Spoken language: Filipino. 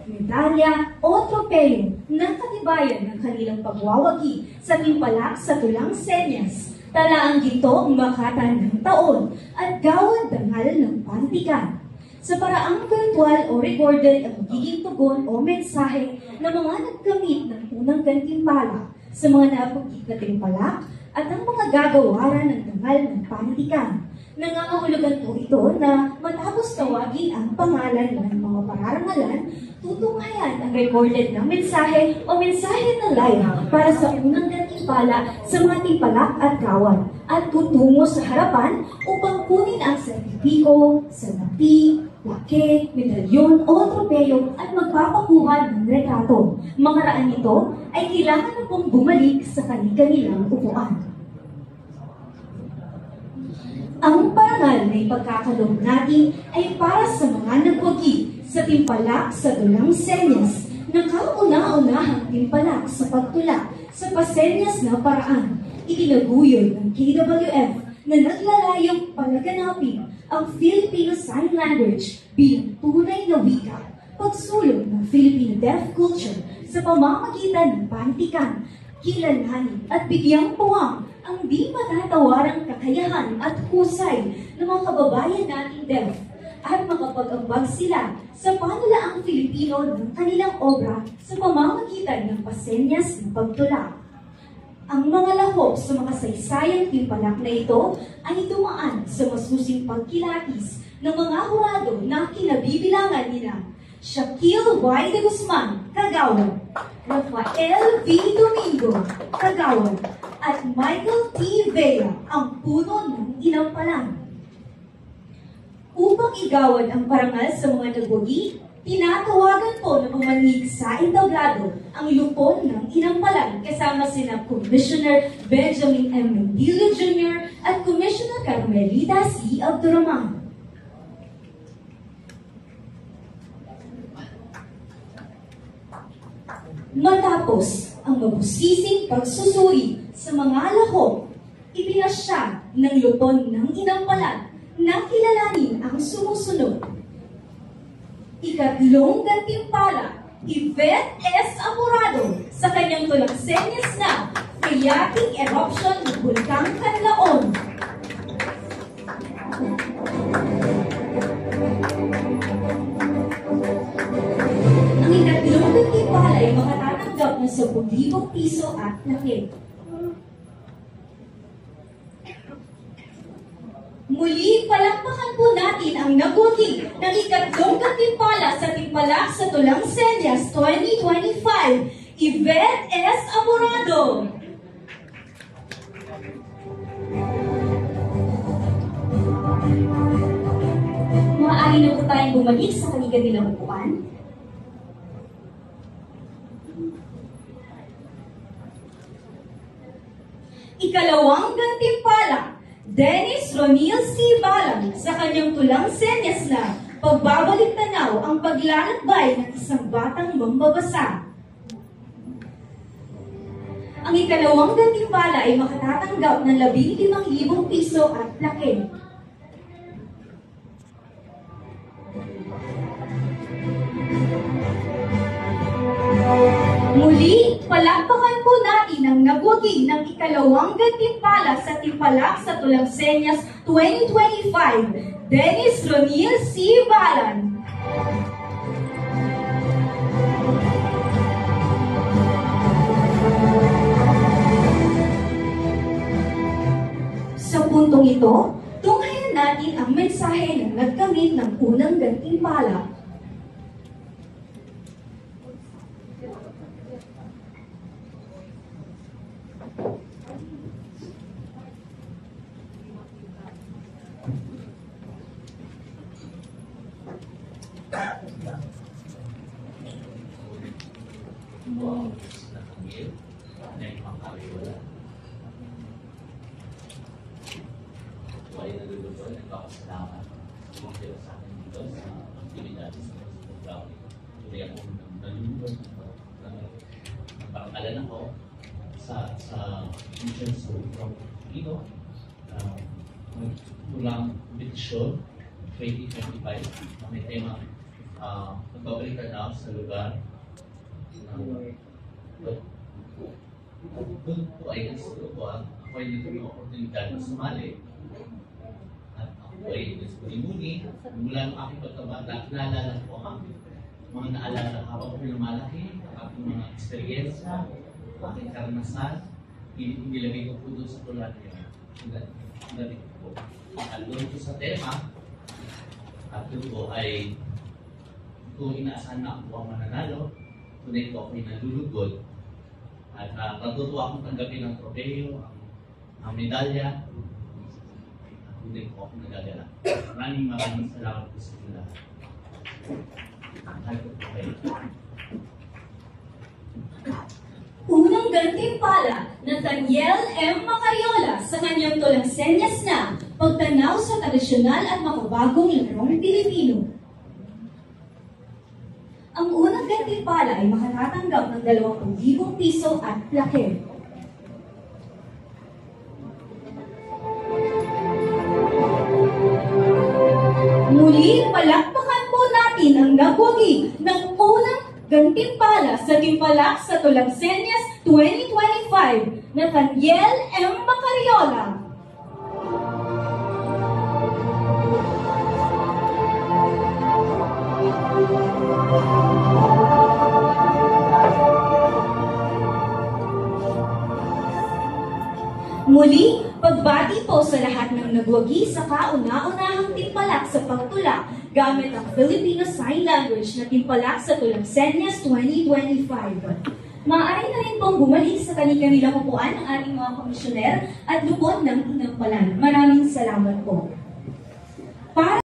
medalya o tropeyo ng katibayan ng kanilang pagwawagi sa timpalak sa tulang senyas, talaang ginto makatan ng taon at gawad dangal ng pantikan. Sa paraang virtual o recorded ang magiging tugon o mensahe ng mga nagkamit ng unang gantimpala sa mga napagiging na timpalak at ang mga gagawaran ng dangal ng pantikan. Nangangahulugan po ito na matapos tawagin ang pangalan ng mga pararangalan, tutunghayan ang recorded na mensahe o mensahe na live para sa unang gantimpala sa mga timpalak at gawad at tutungo sa harapan upang kunin ang sertipiko, salapi, lake, medalyon o tropeyo at magpapakuha ng retrato. Mga raan nito ay kailangan na pong bumalik sa kanilang upuan. Ang parangal na ipagkakaloob natin ay para sa mga nagwagi sa timpalak sa tulang senyas, na kauna-unahang timpalak sa pagtula sa pasenyas na paraan. Itinaguyod ng KWF na naglalayong palaganapin ang Filipino Sign Language bilang tunay na wika, pagsulong ng Filipino Deaf culture sa pamamagitan ng pantikan, kilalanin at bigyang puwang ang di matatawarang kakayahan at husay ng mga kababayan nating deaf at makapag-ambag sila sa panulaang Filipino ng kanilang obra sa pamamagitan ng pasenyas ng pagtula. Ang mga lahok sa mga saysayang timpalak na ito ay dumaan sa masusing pagkilatis ng mga hurado na kinabibilangan nila Shaquille Y. de Guzman, Kagawan, Rafael V. Domingo, Kagawan, at Michael T. Vea, ang puno ng inampalan. Upang igawad ang parangal sa mga nagwagi, tinatawagan po ng umanig sa entablado ang lupon ng inampalan kasama sina Commissioner Benjamin M. Mendilio Jr. at Commissioner Carmelita C. Abdurrahman. Matapos ang mabusising pagsusuri sa mga lahok, ipinasya ng lupon ng inampalan na kilalanin ang sumusunod. Ikatlong gantimpala, Yvette S. Amorado sa kanyang tulang senyas na phreatic eruption ng Bulkang Canlaon. Ang ikatlong gantimpala ay makatatanggap ng 10,000 piso at laki. Muli, palakpakan po natin ang nagwagi ng ikatlong gantimpala sa timpalak sa tulang senyas 2025, Yvette S. Amorado. Maaari na po tayong bumalik sa kanilang upuan. Ikalawang gantimpala, Dennis Ronil C. Balang sa kanyang tulang senyas na pagbabalik tanaw ang paglalakbay ng isang batang mambabasa. Ang ikalawang gantimpala ay makatatanggap ng 15,000 piso at laki. Muli, palakpakan po natin ang nagwagi ng ikalawang gantimpala sa timpalak sa tulang senyas 2025, Dennis Ronil C. Balan. Sa puntong ito, tunghayan natin ang mensahe ng nagkamit ng unang gantimpala. Ay naluluto, nagpapasalamat sa sa akin dito sa aktividad sa programa. Tuloy ako naluluto, nagpapakalan ako sa mission sa Filipino, tulang Bitisyon 2025 na may tema Nagbabalik ka na sa lugar na doon po ay gusto ko ako ay naging oportunidad na sumali. At ako ay nagsimuni mula ng aking pagkabata, naalala ko ang mga naalala habang ko lumalaki, ang aking mga eksperyensya, ang aking karanasan, nilagay ko po doon sa tulad niya. Nilagay ko po. At doon po sa tema, at doon po ay kung inaasahan na ako ang mananalo, tunay ko ako'y nalulugod. At natutuwa akong tanggapin ang tropeyo, ang medalya, at tunay ko akong nagagala. Maraming salamat po sa inyo lahat. Mahal ko po kayo. Unang gantimpala ng Daniel M. Macariola sa kanyang tulang senyas na pagtanaw sa tradisyonal at makabagong larong Pilipino. Ang unang gantimpala ay makatatanggap ng 20,000 piso at plaque. Muli, palakpakan po natin ang nagwagi ng unang gantimpala sa timpalak sa Tulang Senyas 2025 na Daniel M. Macariola. Muli, pagbati po sa lahat ng nagwagi sa kauna-unahang timpalak sa pagtula gamit ang Filipino Sign Language na timpalak sa Tulang Senyas 2025. Maaari na rin pong bumalik sa kanilang upuan ng ating mga komisyoner at lupon ng inampalan. Maraming salamat po. Para